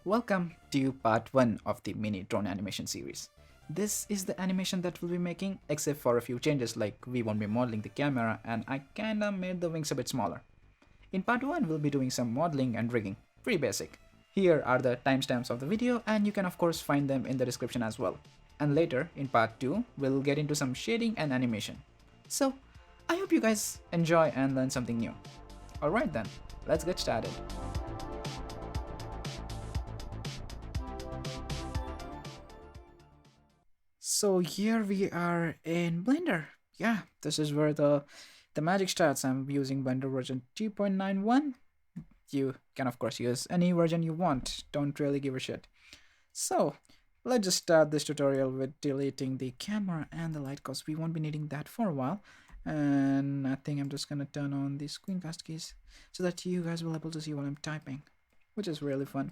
Welcome to part 1 of the mini drone animation series. This is the animation that we'll be making, except for a few changes like we won't be modeling the camera and I kinda made the wings a bit smaller. In part 1 we'll be doing some modeling and rigging, pretty basic. Here are the timestamps of the video and you can of course find them in the description as well. And later, in part 2, we'll get into some shading and animation. So, I hope you guys enjoy and learn something new. Alright then, let's get started. So here we are in Blender. Yeah, this is where the magic starts. I'm using Blender version 2.91. You can of course use any version you want. Don't really give a shit. So let's just start this tutorial with deleting the camera and the light because we won't be needing that for a while. And I think I'm just gonna turn on the screencast keys so that you guys will be able to see what I'm typing, which is really fun.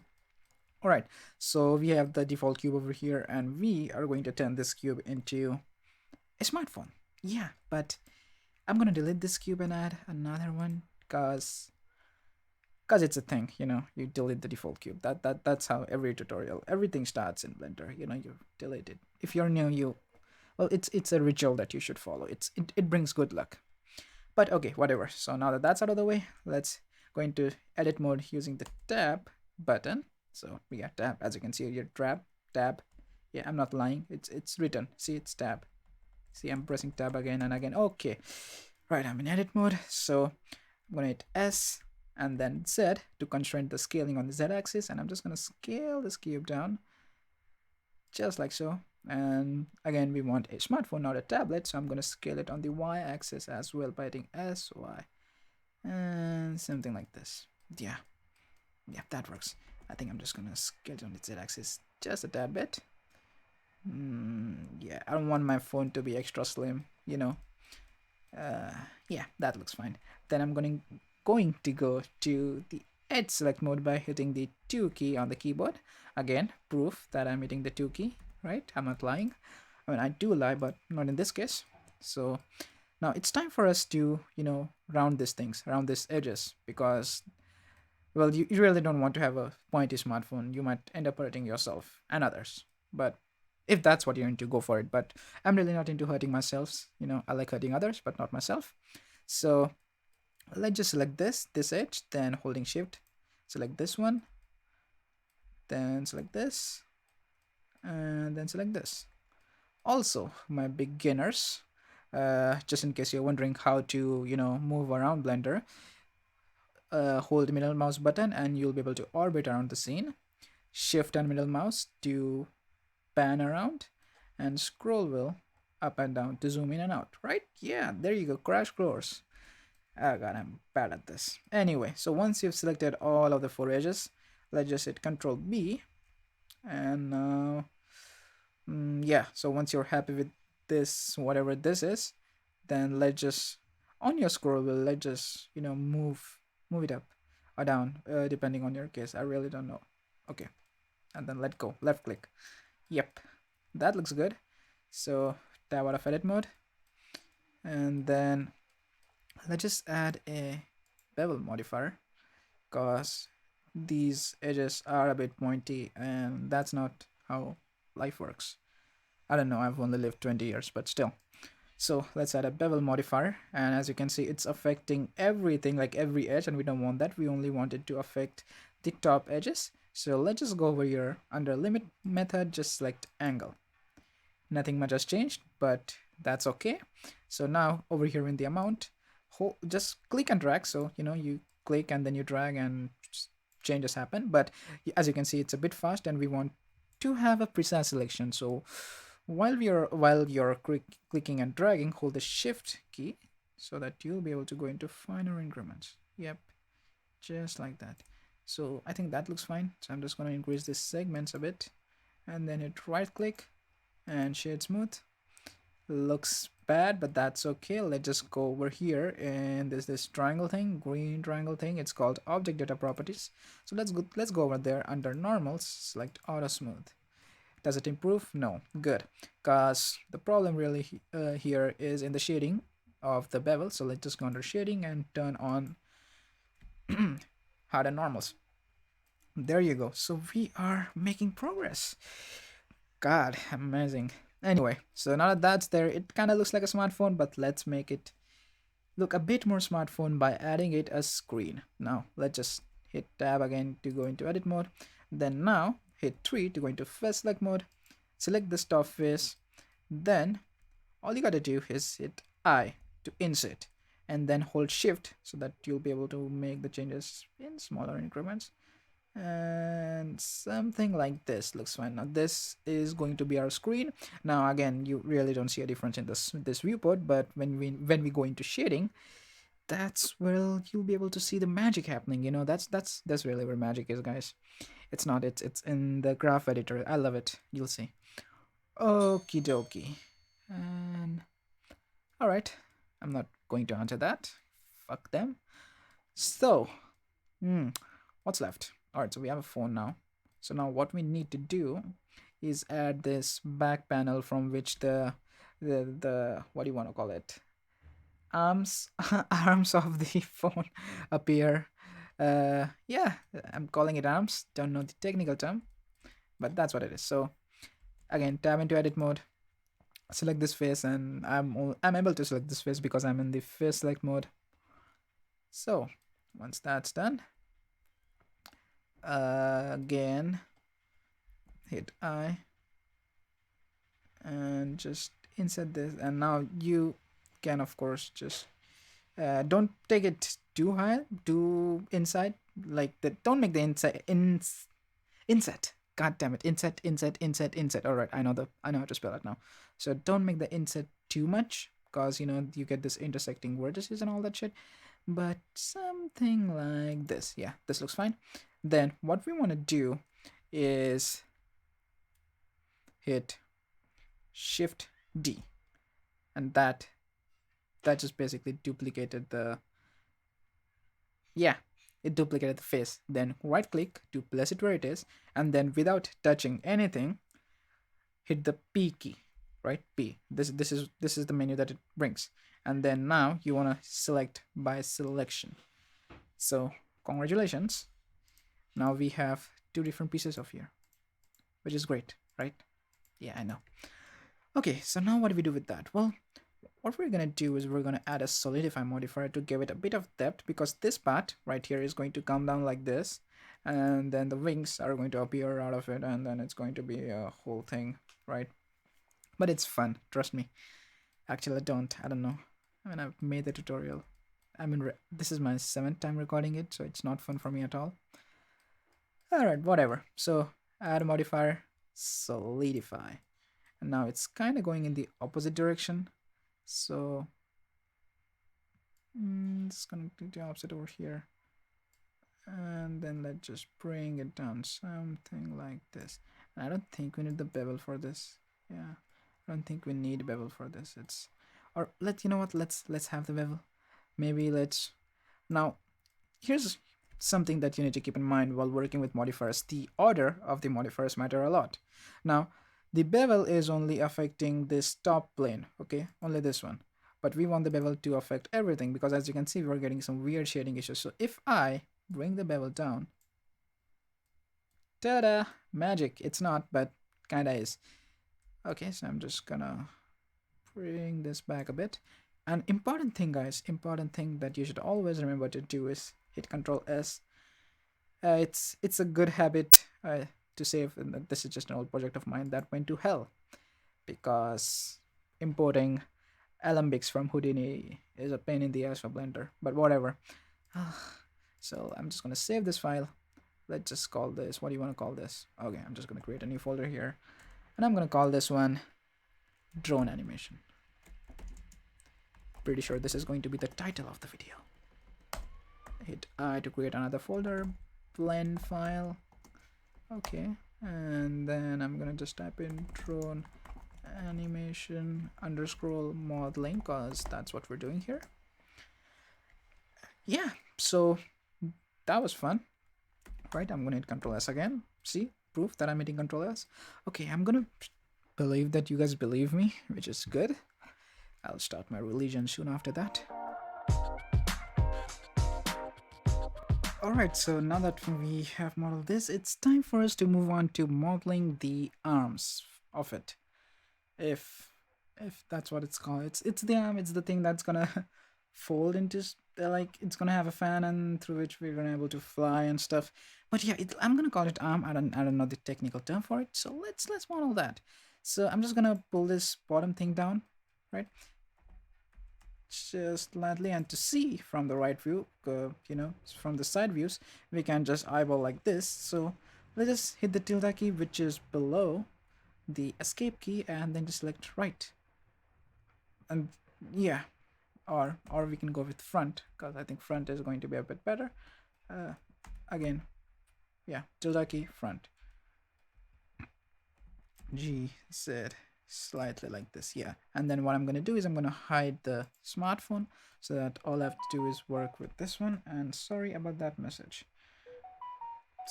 Alright, so we have the default cube over here and we are going to turn this cube into a smartphone. Yeah, but I'm gonna delete this cube and add another one cause it's a thing, you delete the default cube. That's how every tutorial, everything starts in Blender. You delete it. If you're new, it's a ritual that you should follow. It brings good luck. But okay, whatever. So now that that's out of the way, let's go into edit mode using the tab button. So we got tab, as you can see here, tab. Yeah, I'm not lying. It's written. See, it's tab. See, I'm pressing tab again and again. Okay, right. I'm in edit mode. So I'm gonna hit S and then Z to constrain the scaling on the Z axis, and I'm just gonna scale this cube down, just like so. And again, we want a smartphone, not a tablet, so I'm gonna scale it on the Y axis as well by hitting S, Y, and something like this. Yeah, that works. I think I'm just gonna scale it on the Z axis just a tad bit. Yeah, I don't want my phone to be extra slim, yeah, that looks fine. Then I'm going to go to the edge select mode by hitting the 2 key on the keyboard. Again, proof that I'm hitting the 2 key, right? I'm not lying. I mean, I do lie, but not in this case. So now it's time for us to, round these things, round these edges, because, well, you really don't want to have a pointy smartphone. You might end up hurting yourself and others. But if that's what you're into, go for it. But I'm really not into hurting myself. I like hurting others, but not myself. So let's just select this edge, then holding shift, select this one, then select this, and then select this. Also, my beginners, just in case you're wondering how to, move around Blender, hold the middle mouse button and you'll be able to orbit around the scene. Shift and middle mouse to pan around, and scroll wheel up and down to zoom in and out, right? Yeah, there you go, crash course. Oh god, I'm bad at this. Anyway, so once you've selected all of the 4 edges, let's just hit Control B, and now, yeah, so once you're happy with this, whatever this is, then let's just, on your scroll wheel, let's just, move it up or down, depending on your case. I really don't know. Okay, and then let go, left click. Yep, that looks good. So tab out of edit mode, and then let's just add a bevel modifier, because these edges are a bit pointy and that's not how life works. I don't know, I've only lived 20 years, but still. So let's add a bevel modifier, and as you can see, it's affecting everything, like every edge, and we don't want that. We only want it to affect the top edges. So let's just go over here under limit method, just select angle. Nothing much has changed, but that's okay. So now over here in the amount, just click and drag. So you click and then you drag and changes happen. But as you can see, it's a bit fast and we want to have a precise selection. So while you're clicking and dragging, hold the shift key so that you'll be able to go into finer increments. Yep, just like that. So I think that looks fine. So I'm just going to increase the segments a bit, and then hit right click and shade smooth. Looks bad, but that's okay. Let's just go over here, and there's this triangle thing, green triangle thing. It's called object data properties. So let's go over there under normals, select auto smooth. Does it improve? No. Good, because the problem really here is in the shading of the bevel. So let's just go under shading and turn on harden normals. There you go. So we are making progress. God, amazing. Anyway, so now that that's there, it kind of looks like a smartphone, but let's make it look a bit more smartphone by adding it a screen. Now let's just hit tab again to go into edit mode. Then now hit 3 to go into face select mode. Select the top face. Then all you gotta do is hit I to insert and then hold shift so that you'll be able to make the changes in smaller increments, and something like this looks fine. Now this is going to be our screen. Now again, you really don't see a difference in this viewport, but when we go into shading, that's where you'll be able to see the magic happening. You know, that's really where magic is, guys. It's not, it's in the graph editor. I love it. You'll see. Okie dokie. And all right, I'm not going to answer that. Fuck them. So what's left? All right, so we have a phone now. So now what we need to do is add this back panel from which the what do you want to call it, arms arms of the phone appear. Yeah, I'm calling it arms, don't know the technical term, but that's what it is. So again, tab into edit mode, select this face, and I'm able to select this face because I'm in the face select mode. So once that's done, again hit I and just insert this, and now you can of course just don't take it too high, too inside, like that. Don't make the inside inset. God damn it, inset. All right, I know how to spell it now. So don't make the inset too much, because you know you get this intersecting vertices and all that shit. But something like this, yeah, this looks fine. Then what we want to do is hit Shift D, and that just basically duplicated the, yeah, it duplicated the face. Then right click to place it where it is, and then without touching anything, hit the P key, right? P. This is the menu that it brings, and then now you want to select by selection. So congratulations, now we have two different pieces of here, which is great, right? Yeah, I know. Okay, so now what do we do with that? Well, what we're gonna do is we're gonna add a solidify modifier to give it a bit of depth, because this part right here is going to come down like this, and then the wings are going to appear out of it, and then it's going to be a whole thing, right? But it's fun, trust me. Actually, I don't know. I mean, I've made the tutorial. I mean, this is my 7th time recording it, so it's not fun for me at all. All right, whatever. So add a modifier, solidify, and now it's kind of going in the opposite direction. So it's gonna do the opposite over here, and then let's just bring it down something like this. And I don't think we need the bevel for this. Yeah, I don't think we need bevel for this. It's, or you know what, let's have the bevel. Maybe let's, now here's something that you need to keep in mind while working with modifiers. The order of the modifiers matter a lot. Now the bevel is only affecting this top plane, okay, only this one, but we want the bevel to affect everything, because as you can see, we're getting some weird shading issues. So if I bring the bevel down, ta-da, magic. It's not, but kinda is. Okay, so I'm just gonna bring this back a bit. An important thing, guys, important thing that you should always remember to do is hit Control S. It's a good habit to save. And this is just an old project of mine that went to hell because importing alembics from Houdini is a pain in the ass for Blender, but whatever. So I'm just gonna save this file. Let's just call this, what do you want to call this? Okay, I'm just gonna create a new folder here, and I'm gonna call this one drone animation. Pretty sure this is going to be the title of the video. Hit I to create another folder, blend file. Okay, and then I'm gonna just type in drone animation underscore modeling, because that's what we're doing here. Yeah, so that was fun, right? I'm gonna hit Control S again. See, proof that I'm hitting Control S. Okay, I'm gonna believe that you guys believe me, which is good. I'll start my religion soon after that. Alright, so now that we have modeled this, it's time for us to move on to modeling the arms of it. If that's what it's called. It's the arm, it's the thing that's gonna fold into like it's gonna have a fan and through which we're gonna able to fly and stuff. But yeah, I'm gonna call it arm. I don't know the technical term for it. So let's model that. So I'm just gonna pull this bottom thing down, right? Just lightly, and to see from the right view, from the side views, we can just eyeball like this. So let's just hit the tilde key, which is below the escape key, and then just select right. And yeah, or we can go with front, because I think front is going to be a bit better. uh, Again, yeah, tilde key, front, G, Z, slightly like this, yeah. And then what I'm going to do is I'm going to hide the smartphone so that all I have to do is work with this one. And sorry about that message,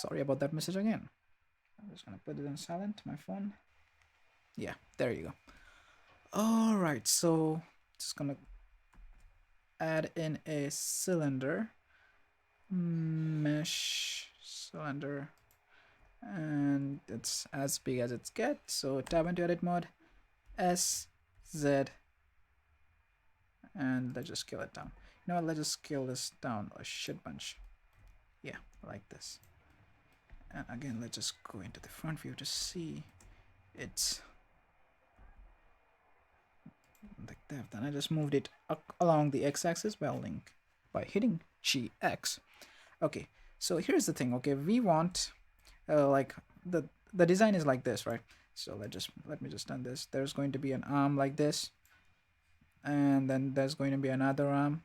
again. I'm just going to put it on silent, my phone. Yeah, there you go. All right, so just gonna add in a cylinder, mesh cylinder, and it's as big as it gets. So tab into edit mode, S, Z, and let's just scale it down. You know what, let's just scale this down a shit bunch. Yeah, like this. And again, let's just go into the front view to see it's like that. Then I just moved it along the x-axis by hitting GX. Okay, so here's the thing. Okay, we want like the design is like this, right? So let me just done this. There's going to be an arm like this, and then there's going to be another arm,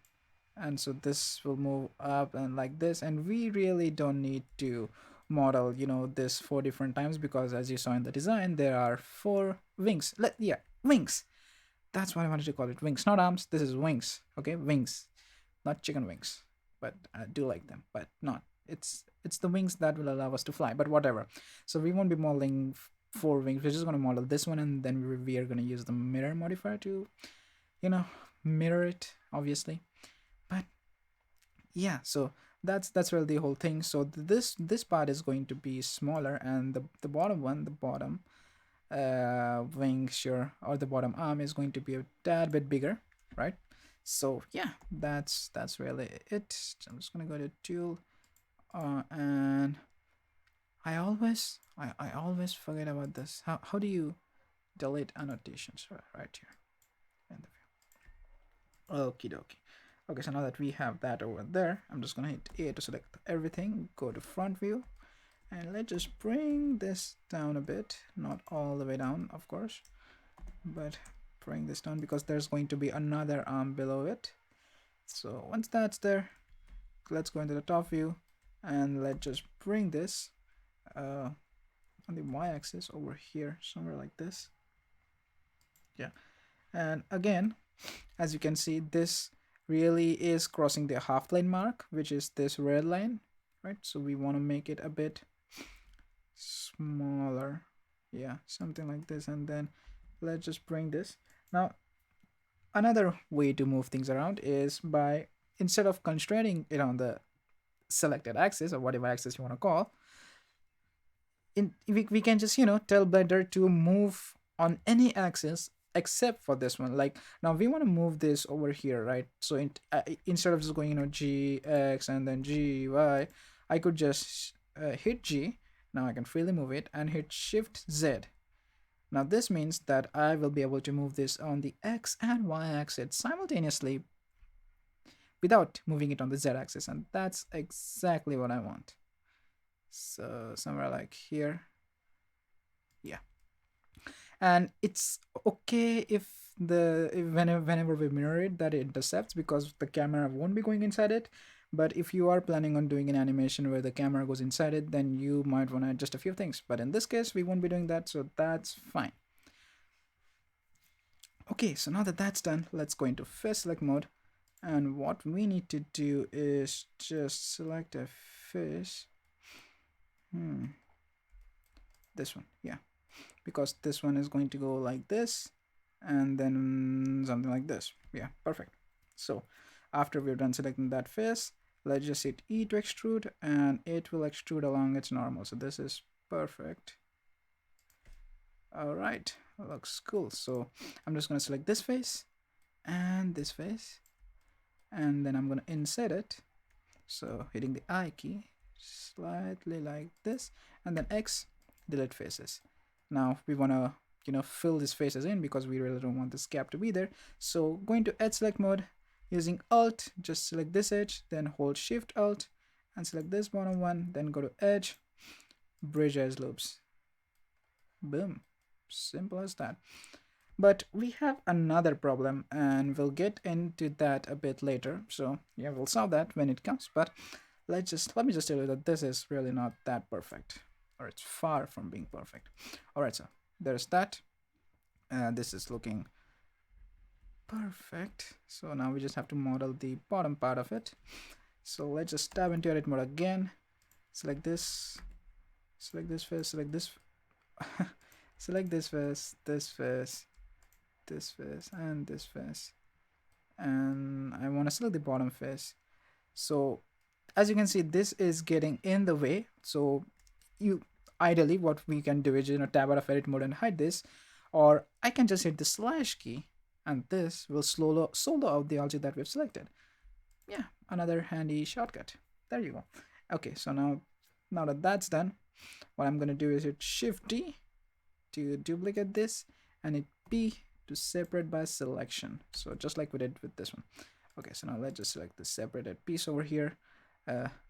and so this will move up and like this. And we really don't need to model, this 4 different times, because as you saw in the design, there are 4 wings. Wings. That's what I wanted to call it. Wings, not arms. This is wings. Okay, wings, not chicken wings. But I do like them, but not. It's the wings that will allow us to fly. But whatever. So we won't be modeling 4 wings. We're just gonna model this one, and then we are gonna use the mirror modifier to, you know, mirror it, obviously. But yeah, so that's really the whole thing. So this part is going to be smaller, and the bottom one, the bottom wing, sure, or the bottom arm is going to be a tad bit bigger, right? So yeah, that's really it. I'm just gonna go to tool, and I always forget about this. How do you delete annotations? Right here in the view. Okie dokie. Okay, so now that we have that over there, I'm just gonna hit A to select everything, go to front view, and let's just bring this down a bit. Not all the way down, of course, but bring this down because there's going to be another arm below it. So once that's there, let's go into the top view, and let's just bring this on the y-axis over here, somewhere like this. Yeah, and again, as you can see, this really is crossing the half plane mark, which is this red line, right? So we want to make it a bit smaller. Yeah, something like this. And then let's just bring this. Now, another way to move things around is by, instead of constraining it on the selected axis or whatever axis you want to call, we can just tell Blender to move on any axis except for this one. Like now we want to move this over here, right? So instead of just going G X and then G Y, I could just hit G. Now I can freely move it and hit Shift Z. Now this means that I will be able to move this on the X and Y axis simultaneously without moving it on the Z axis, and that's exactly what I want. So somewhere like here. Yeah. And it's okay if whenever we mirror it, that it intercepts, because the camera won't be going inside it. But if you are planning on doing an animation where the camera goes inside it, then you might want to adjust a few things. But in this case, we won't be doing that, so that's fine. Okay, so now that that's done, let's go into face select mode. And what we need to do is just select a face. This one, yeah, because this one is going to go like this, and then something like this. Yeah, perfect. So after we're done selecting that face, Let's just hit E to extrude, and it will extrude along its normal. So this is perfect. All right, looks cool. So I'm just going to select this face and this face, and then I'm going to insert it. So hitting the I key slightly like this, and then X, delete faces. Now we want to fill these faces in because we really don't want this gap to be there. So going to edge select mode, using Alt, just select this edge, then hold Shift Alt and select this bottom one, then go to edge, bridge edge loops. Boom, simple as that. But we have another problem, and we'll get into that a bit later. So yeah, we'll solve that when it comes. But let me just tell you that this is really not that perfect, or it's far from being perfect. All right, so there's that. This is looking perfect. So now we just have to model the bottom part of it. So let's just tab into edit mode again. Select this face, select this, select this face, this face, this face, and this face, and I want to select the bottom face. So as you can see, this is getting in the way. So you ideally what we can do is tab out of edit mode and hide this, or I can just hit the slash key, and this will solo out the object that we've selected. Yeah, another handy shortcut. There you go. Okay, so now that that's done, what I'm gonna do is hit Shift D to duplicate this, and hit P to separate by selection. So just like we did with this one. Okay, so now let's just select the separated piece over here.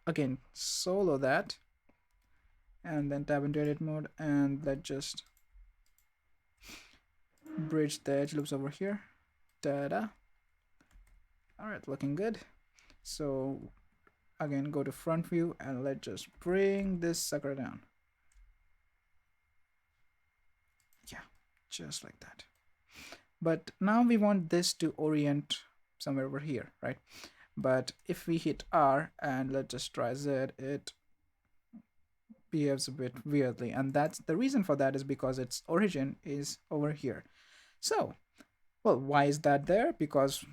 Again, solo that, and then tab into edit mode, and let's just bridge the edge loops over here. Ta-da. All right, looking good. So again, go to front view, and let's just bring this sucker down. Yeah, just like that. But now we want this to orient somewhere over here, right? But if we hit R and let's just try Z, it behaves a bit weirdly, and that's the reason for that is because its origin is over here. So, well, why is that there? Because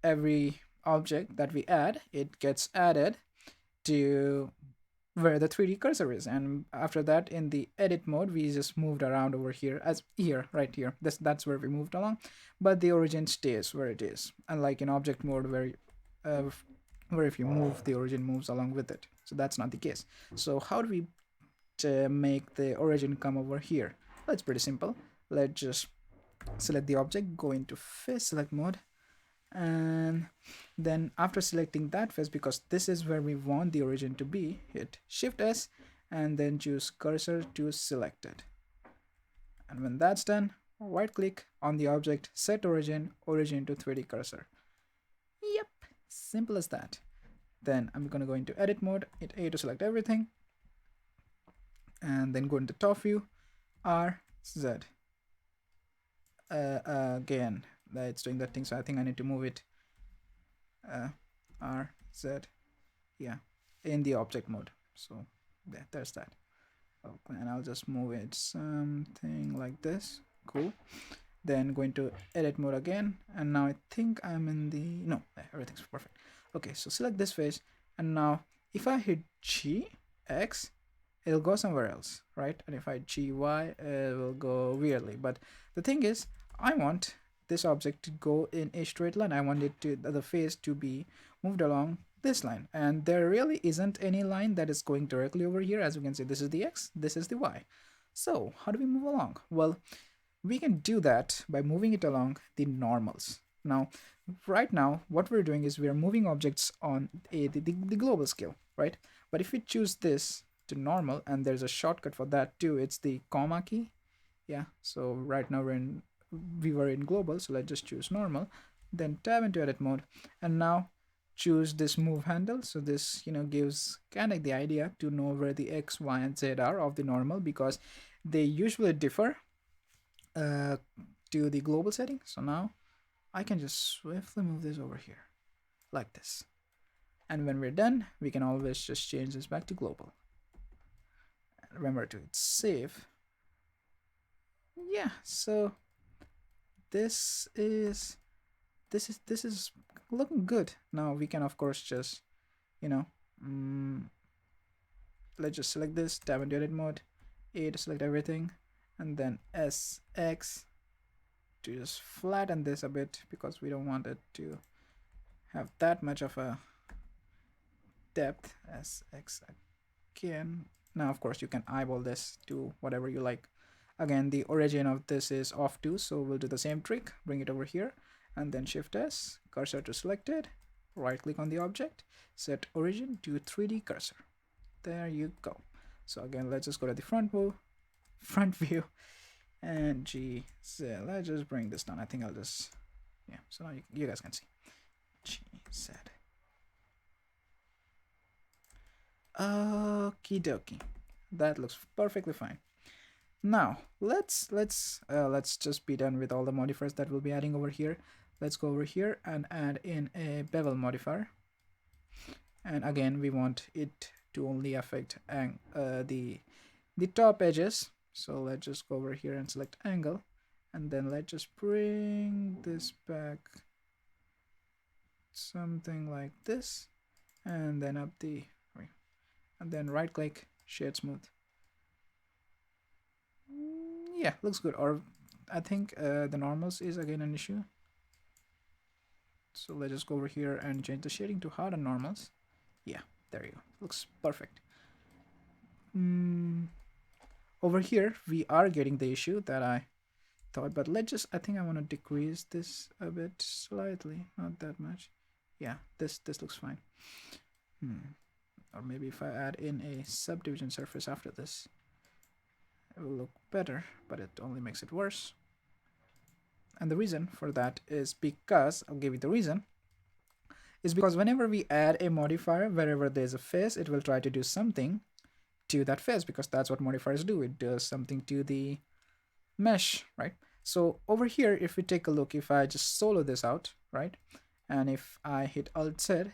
every object that we add, it gets added to where the 3D cursor is, and after that in the edit mode we just moved around over here, as here, right here, that's where we moved along, but the origin stays where it is, unlike in object mode where if you move, the origin moves along with it. So that's not the case. So how do we make the origin come over here? Well, it's pretty simple. Let's just select the object, go into face select mode, and then after selecting that face, because this is where we want the origin to be, hit Shift S and then choose cursor to selected. And when that's done, right click on the object, set origin to 3D cursor. Yep, simple as that. Then I'm gonna go into edit mode, hit A to select everything, and then go into top view, R, Z. Again, it's doing that thing, so I think I need to move it R, Z, yeah, in the object mode. So yeah, there's that. Okay, and I'll just move it something like this. Cool. Then go into edit mode again, and now I think I'm in the, no, everything's perfect. Okay, so select this face, and now if I hit G, X, it'll go somewhere else, right? And if I G, Y, it will go weirdly. But the thing is, I want this object to go in a straight line. I want it to, the face to be moved along this line, and there really isn't any line that is going directly over here. As you can see, this is the X, this is the Y. So how do we move along? Well, we can do that by moving it along the normals. Now, right now, what we're doing is we're moving objects on the global scale, right? But if we choose this to normal, and there's a shortcut for that too, it's the comma key. Yeah, so right now we were in global, so let's just choose normal, then tab into edit mode, and now choose this move handle. So this gives kind of the idea to know where the X, Y, and Z are of the normal, because they usually differ to the global setting. So now I can just swiftly move this over here like this, and when we're done, we can always just change this back to global. Remember to hit save. Yeah, so this is looking good. Now we can of course just mm, let's just select this, tab into edit mode, A to select everything, and then SX to just flatten this a bit because we don't want it to have that much of a depth. SX again. Now of course you can eyeball this to whatever you like. Again, the origin of this is off 2, so we'll do the same trick, bring it over here, and then Shift S, cursor to selected, right click on the object, set origin to 3D cursor. There you go. So again, let's just go to the front view, and GZ. Let's just bring this down. I think I'll just, yeah, so now you guys can see. GZ. Okie dokie. That looks perfectly fine. Now let's just be done with all the modifiers that we'll be adding over here. Let's go over here and add in a bevel modifier, and again we want it to only affect the top edges. So let's just go over here and select angle, and then let's just bring this back something like this, and then up the, and then right click, shade smooth. Yeah, looks good. Or I think the normals is again an issue, so let's just go over here and change the shading to harden normals. Yeah, there you go, looks perfect. Over here we are getting the issue that I thought, but let's just, I think I want to decrease this a bit slightly, not that much. Yeah, this looks fine. Or maybe if I add in a subdivision surface after this, it will look better, but it only makes it worse. And the reason for that is because, I'll give you the reason, is because whenever we add a modifier, wherever there's a face, it will try to do something to that face, because that's what modifiers do. It does something to the mesh, right? So over here, if we take a look, if I just solo this out, right, and if I hit Alt Z,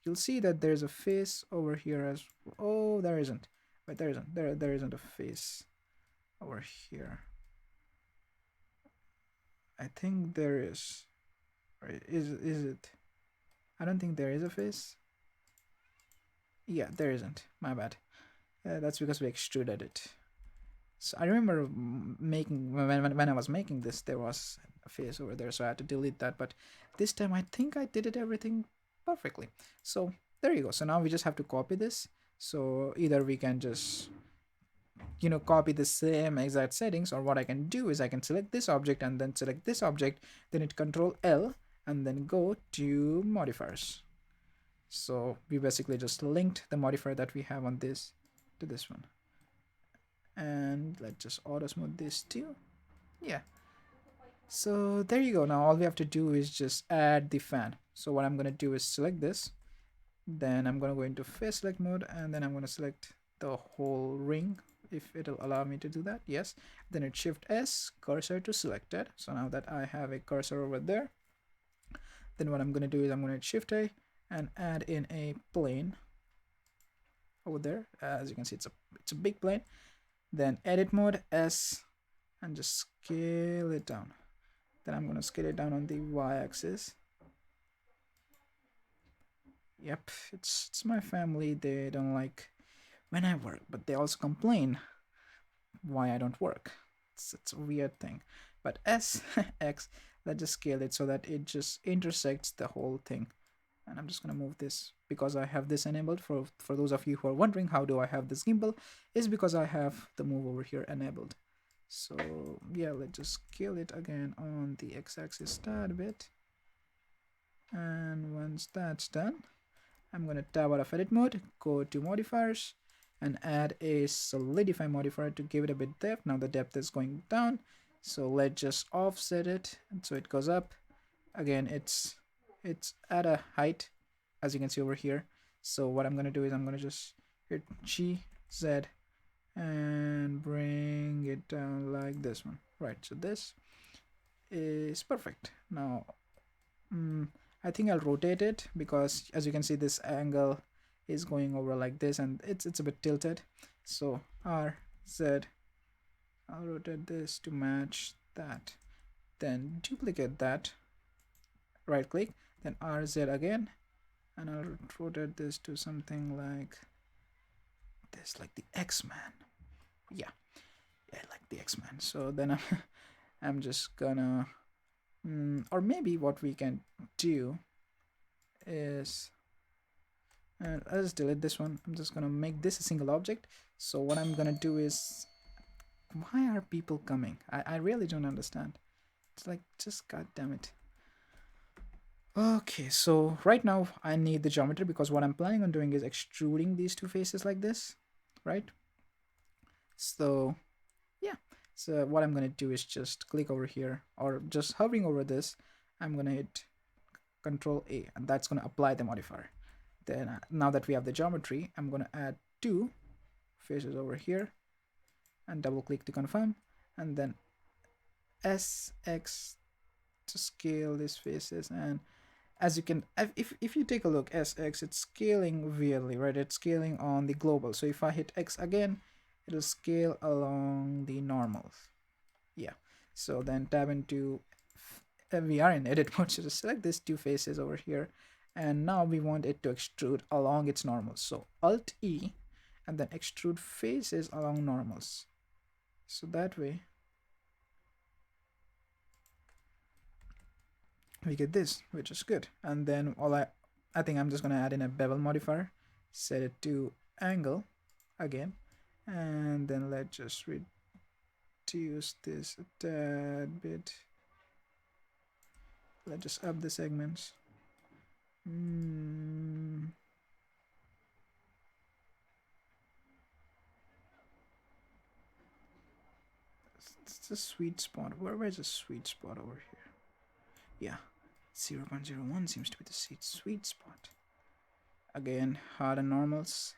you'll see that there's a face over here as, oh, there isn't. Wait, there isn't. There isn't a face over here. I think there is. Right? Is it? I don't think there is a face. Yeah, there isn't. My bad. That's because we extruded it. So I remember making, when I was making this, there was a face over there, so I had to delete that. But this time I think I did it everything perfectly. So there you go. So now we just have to copy this. So either we can just, you know, copy the same exact settings, or what I can do is I can select this object and then select this object, then hit Control L and then go to modifiers. So we basically just linked the modifier that we have on this to this one, and let's just auto smooth this too. Yeah, so there you go. Now all we have to do is just add the fan. So what I'm going to do is select this, then I'm going to go into face select mode, and then I'm going to select the whole ring, if it'll allow me to do that. Yes, then hit Shift S, cursor to selected. So now that I have a cursor over there, then what I'm going to do is I'm going to hit Shift A and add in a plane over there. As you can see, it's a big plane. Then edit mode S, and just scale it down. Then I'm going to scale it down on the y-axis. Yep, it's my family. They don't like when I work, but they also complain why I don't work. It's a weird thing. But S, X, let's just scale it so that it just intersects the whole thing. And I'm just going to move this because I have this enabled. For those of you who are wondering how do I have this gimbal, is because I have the move over here enabled. So yeah, let's just scale it again on the x-axis tad bit. And once that's done, I'm going to tab out of edit mode, go to modifiers, and add a solidify modifier to give it a bit depth. Now the depth is going down, so let's just offset it, and so it goes up. Again, it's at a height, as you can see over here. So what I'm going to do is I'm going to just hit G, Z, and bring it down like this one. Right, so this is perfect. Now I think I'll rotate it, because as you can see this angle is going over like this, and it's a bit tilted. So R, Z, I'll rotate this to match that, then duplicate that, right click, then R, Z again, and I'll rotate this to something like this, like the X-Man. Yeah, yeah, like the X-Man. So then I'm just gonna, or maybe what we can do is, I'll just delete this one. I'm just gonna make this a single object. So what I'm gonna do is, why are people coming? I really don't understand. It's like, just god damn it. Okay, so right now I need the geometry because what I'm planning on doing is extruding these two faces like this, right? So yeah, so what I'm gonna do is just click over here, or just hovering over this. I'm gonna hit Control A, and that's gonna apply the modifier. Then now that we have the geometry, I'm gonna add two faces over here and double click to confirm, and then SX to scale these faces. And as you can, if you take a look, SX, it's scaling weirdly, right? It's scaling on the global. So if I hit X again, it'll scale along the normals. Yeah, so then tab into, we are in edit mode, so just select these two faces over here, and now we want it to extrude along its normals. So Alt E, and then extrude faces along normals. So that way we get this, which is good. And then I think I'm just gonna add in a bevel modifier, set it to angle again, and then let's just reduce this a tad bit. Let's just up the segments. It's the sweet spot. Where's the sweet spot over here? Yeah, 0.01 seems to be the sweet spot. Again, hard and normals.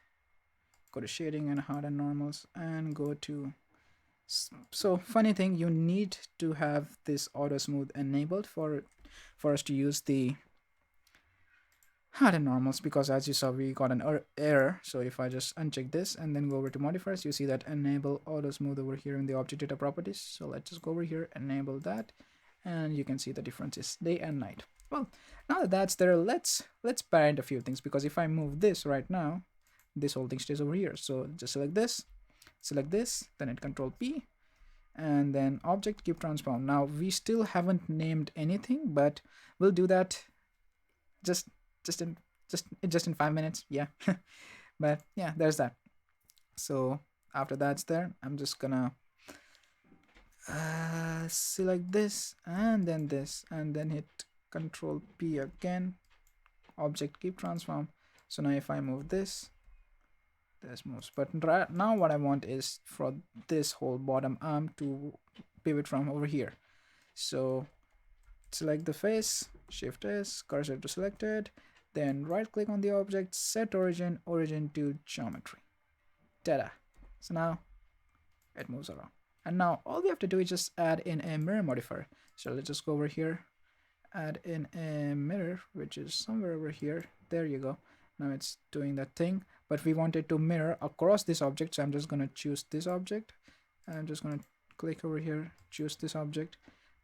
Go to shading and hard and normals, and go to. So funny thing, you need to have this auto smooth enabled for us to use the hard and normals, because as you saw we got an error. So if I just uncheck this and then go over to modifiers, you see that enable auto smooth over here in the object data properties. So let's just go over here, enable that, and you can see the difference is day and night. Well, now that that's there, let's parent a few things, because if I move this right now, this whole thing stays over here. So just select this, then hit Control P, and then object keep transform. Now we still haven't named anything, but we'll do that just in 5 minutes. Yeah. But yeah, there's that. So after that's there, I'm just gonna select this and then this, and then hit Control P again, object keep transform. So now if I move this moves, but right now what I want is for this whole bottom arm to pivot from over here. So select the face, Shift S, cursor to selected, then right click on the object, set origin to geometry. Ta-da! So now it moves around, and now all we have to do is just add in a mirror modifier. So let's just go over here, add in a mirror, which is somewhere over here. There you go. Now it's doing that thing, but we want it to mirror across this object. So I'm just gonna choose this object, and I'm just gonna click over here, choose this object.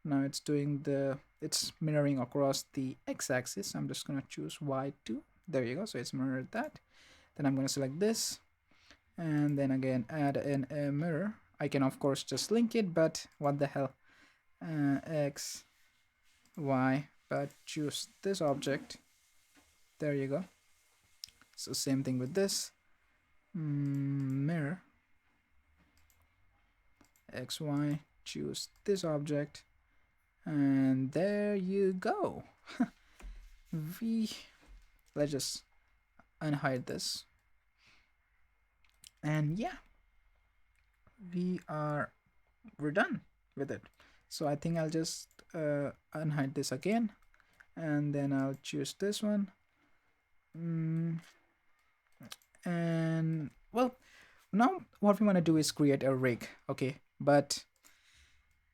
Now it's mirroring across the x-axis. I'm just gonna choose Y2. There you go. So it's mirrored that. Then I'm gonna select this, and then again add in a mirror. I can of course just link it, but what the hell, X, Y, but choose this object. There you go. So same thing with this, mirror, X, Y, choose this object, and there you go. Let's just unhide this, and yeah, we're done with it. So I think I'll just unhide this again, and then I'll choose this one, and well, now what we want to do is create a rig. Okay, but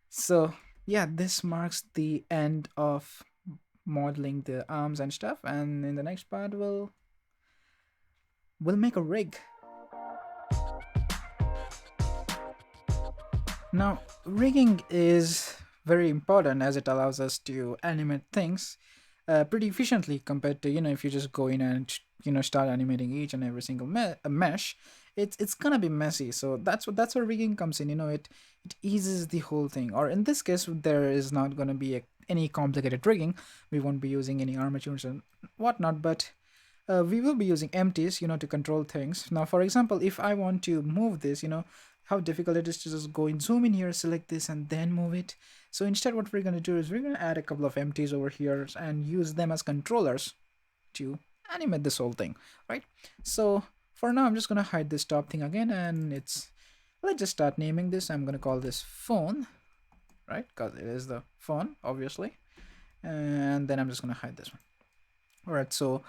so yeah, this marks the end of modeling the arms and stuff, and in the next part we'll make a rig. Now rigging is very important as it allows us to animate things, pretty efficiently compared to, if you just go in and start animating each and every single mesh. It's gonna be messy. So that's where rigging comes in. It eases the whole thing. Or in this case, there is not gonna be any complicated rigging. We won't be using any armatures and whatnot, but we will be using empties, to control things. Now, for example, if I want to move this, how difficult it is to just go and zoom in here, select this, and then move it. So instead, what we're going to do is we're going to add a couple of empties over here and use them as controllers to animate this whole thing, right? So for now, I'm just going to hide this top thing again, and let's just start naming this. I'm going to call this phone, right? Because it is the phone, obviously. And then I'm just going to hide this one. All right, so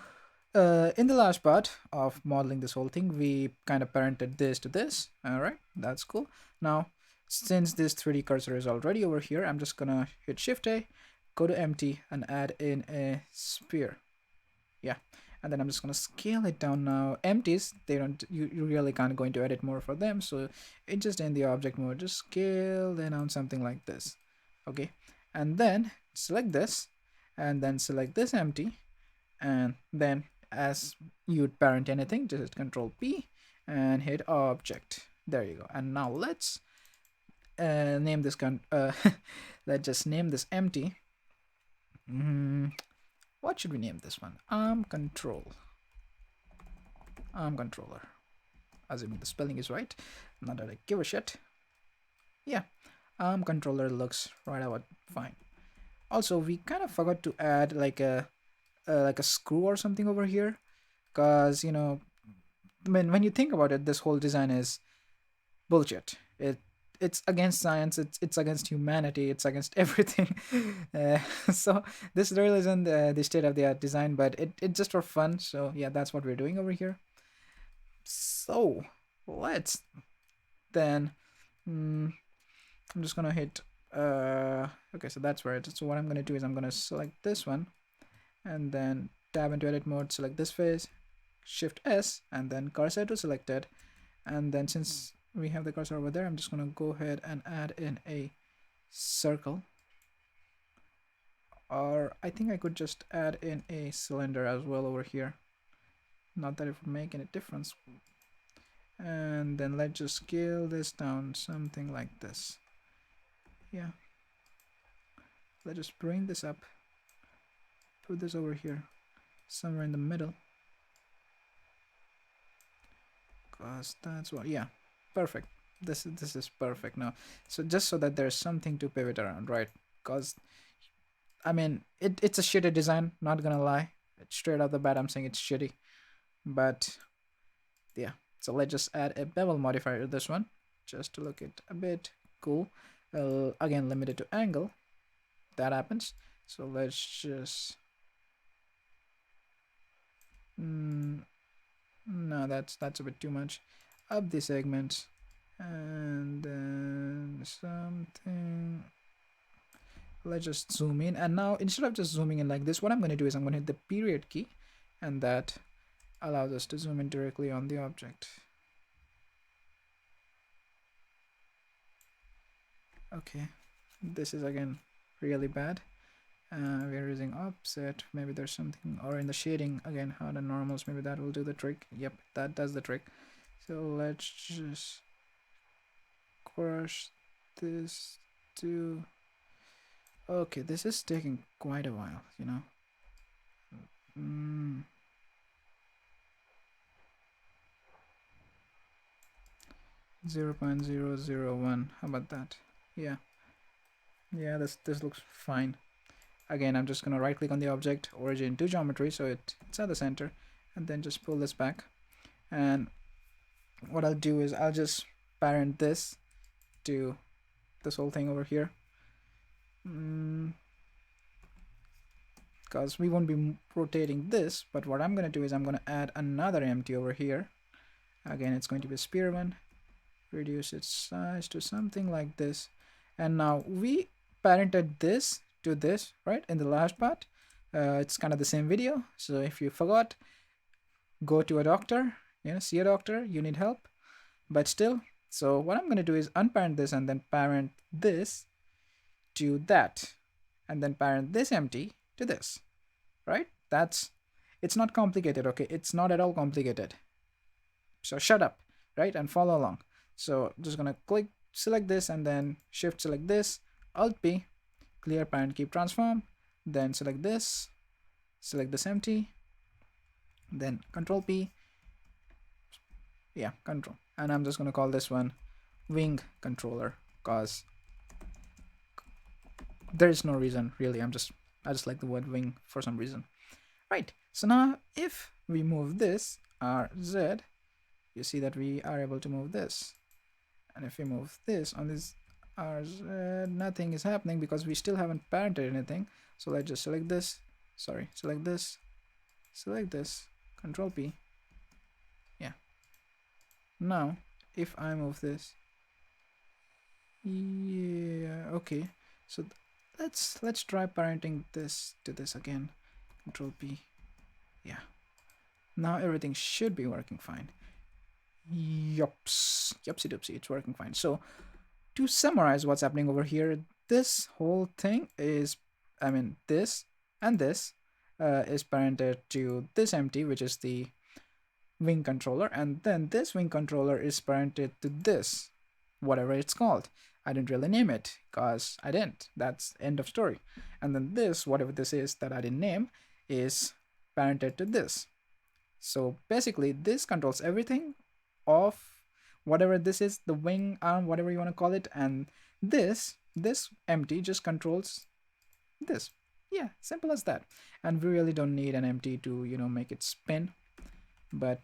in the last part of modeling this whole thing, we kind of parented this to this. All right, that's cool. Now, since this 3D cursor is already over here, I'm just gonna hit Shift A, go to empty, and add in a sphere. Yeah, and then I'm just gonna scale it down. Now, empties, they don't, you really can't go into edit mode for them, so it just in the object mode, just scale down something like this. Okay, and then select this, and then select this empty, and then as you'd parent anything, just hit Control P and hit object. There you go. And now let's name this let's just name this empty. What should we name this one? Arm controller, assuming the spelling is right. Not that I give a shit. Yeah, arm controller looks right about fine. Also, we kind of forgot to add like a screw or something over here, because when you think about it, this whole design is bullshit. It's against science, it's against humanity, it's against everything. So this really isn't the state of the art design, but it's just for fun. So yeah, that's what we're doing over here. So let's then I'm just gonna hit okay, so that's where it is. So what I'm gonna do is I'm gonna select this one and then tab into edit mode, select this face, Shift S, and then cursor to selected. And then since we have the cursor over there, I'm just gonna go ahead and add in a circle, or I think I could just add in a cylinder as well over here. Not that it would make any difference. And then let's just scale this down something like this. Yeah, let's just bring this up, put this over here somewhere in the middle, because that's what, yeah, perfect. This is perfect now. So just so that there's something to pivot around, right? Because I mean, it's a shitty design, not gonna lie. Straight off the bat, I'm saying it's shitty. But yeah, so let's just add a bevel modifier to this one, just to look it a bit cool. Again, limited to angle. That happens. So let's just no, that's a bit too much. Up the segments, and then something. Let's just zoom in, and now instead of just zooming in like this, what I'm going to do is I'm going to hit the period key, and that allows us to zoom in directly on the object. Okay, this is again really bad. We're using offset, maybe there's something, or in the shading again, hard and normals, maybe that will do the trick. Yep, that does the trick. So let's just crush this to, okay, this is taking quite a while, 0.001, how about that? Yeah, this looks fine. Again, I'm just gonna right click on the object, origin to geometry, so it's at the center, and then just pull this back. And what I'll do is I'll just parent this to this whole thing over here, because we won't be rotating this. But what I'm gonna do is I'm gonna add another empty over here. Again, it's going to be a sphere one, reduce its size to something like this. And now we parented this to this, right, in the last part. It's kind of the same video, so if you forgot, go to a doctor, see a doctor, you need help. But still, so what I'm going to do is unparent this and then parent this to that, and then parent this empty to this. right? It's not complicated, okay? It's not at all complicated. So shut up, right? And follow along. So I'm just gonna click, select this, and then shift select this, Alt P, clear parent keep transform, then select this empty, then Control P, yeah, control, and I'm just gonna call this one wing controller, cause there is no reason really. I just like the word wing for some reason. Right. So now if we move this RZ, you see that we are able to move this. And if we move this on this RZ, nothing is happening because we still haven't parented anything. So let's just select this. Sorry, select this, Control P. Yeah. Now, if I move this, yeah, okay. So let's try parenting this to this again. Control P. Yeah. Now everything should be working fine. Yupsy doopsy, it's working fine. So to summarize what's happening over here, this whole thing is, I mean, this and this is parented to this empty, which is the wing controller, and then this wing controller is parented to this, whatever it's called. I didn't really name it because I didn't. That's end of story. And then this, whatever this is that I didn't name, is parented to this. So basically, this controls everything of whatever this is, the wing arm, whatever you want to call it, and this empty just controls this. Yeah, simple as that. And we really don't need an empty to, you know, make it spin. But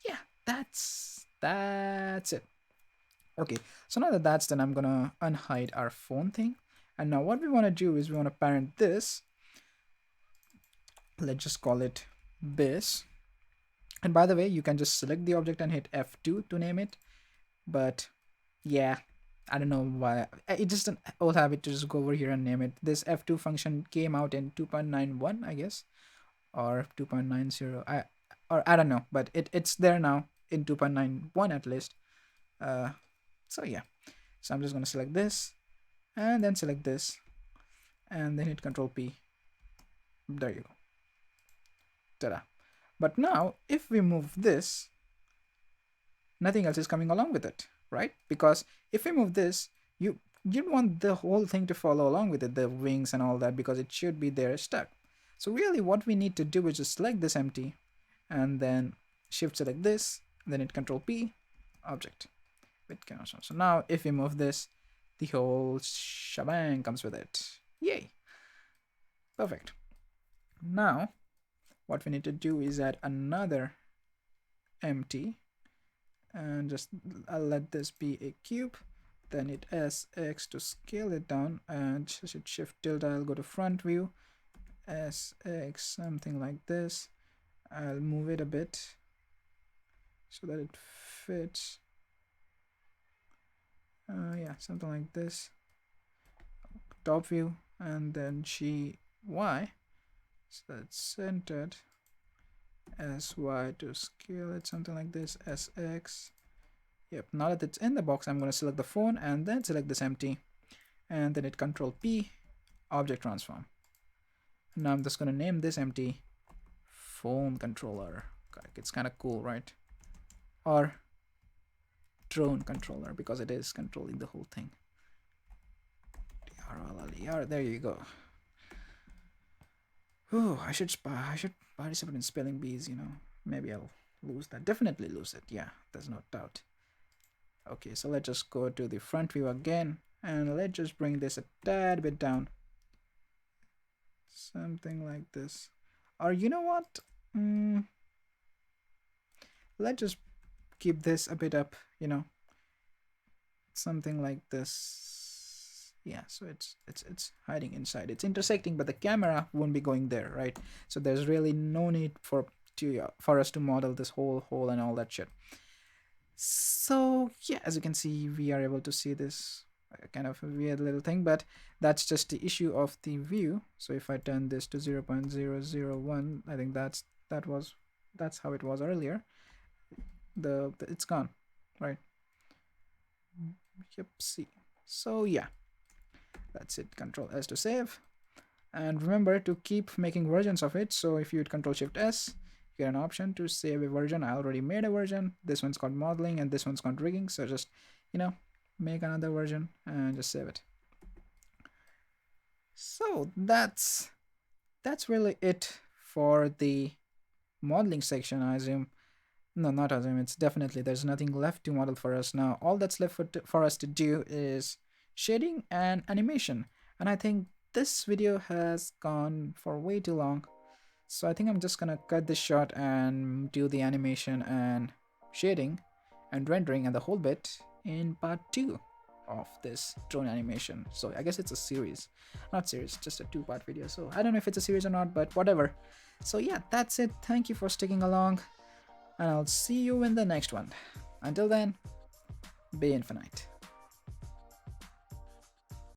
yeah, that's it. Okay, so now that that's done, I'm gonna unhide our phone thing. And now what we want to do is we want to parent this. Let's just call it this. And by the way, you can just select the object and hit F2 to name it. But yeah, I don't know why. It's just an old habit to just go over here and name it. This F2 function came out in 2.91, I guess, or 2.90. I don't know, but it's there now in 2.91 at least. So yeah, so I'm just gonna select this and then select this and then hit Control P. There you go. Ta-da. But now if we move this, nothing else is coming along with it, right? Because if we move this, you want the whole thing to follow along with it, the wings and all that, because it should be there stuck. So really what we need to do is just select this empty and then shift select this, then hit Control P, object. So now if we move this, the whole shebang comes with it. Yay. Perfect. Now what we need to do is add another empty, and just I'll let this be a cube, then hit SX to scale it down, and shift tilde, I'll go to front view, SX, something like this. I'll move it a bit so that it fits. Yeah, something like this. Top view, and then GY, so that's centered. SY to scale it, something like this. SX. Yep, now that it's in the box, I'm going to select the phone and then select this empty, and then hit Control P, object transform. Now I'm just going to name this empty phone controller. It's kind of cool, right? Or drone controller, because it is controlling the whole thing. There you go. Oh, I should participate in spelling bees, you know. Maybe I'll lose that. Definitely lose it. Yeah, there's no doubt. Okay, so let's just go to the front view again, and let's just bring this a tad bit down. Something like this. Or you know what? Let's just keep this a bit up, you know. Something like this. Yeah, so it's hiding inside. It's intersecting, but the camera won't be going there, right? So there's really no need for us to model this whole hole and all that shit. So yeah, as you can see, we are able to see this kind of a weird little thing, but that's just the issue of the view. So if I turn this to 0.001, I think that's how it was earlier. It's gone, right? Yep. See. So yeah, that's it. Control S to save, And remember to keep making versions of it. So if you hit Control Shift S, you get an option to save a version. I already made a version. This one's called modeling and this one's called rigging. So just, make another version and just save it. So that's really it for the modeling section, I assume. No, not assume, it's definitely there's nothing left to model for us now. All that's left for us to do is shading and animation. And I think this video has gone for way too long, so I think I'm just gonna cut this short and do the animation and shading and rendering and the whole bit in part 2 of this drone animation. So I guess it's a series, not series, just a 2-part video. So I don't know if it's a series or not, but whatever. So yeah, that's it. Thank you for sticking along, and I'll see you in the next one. Until then, be infinite.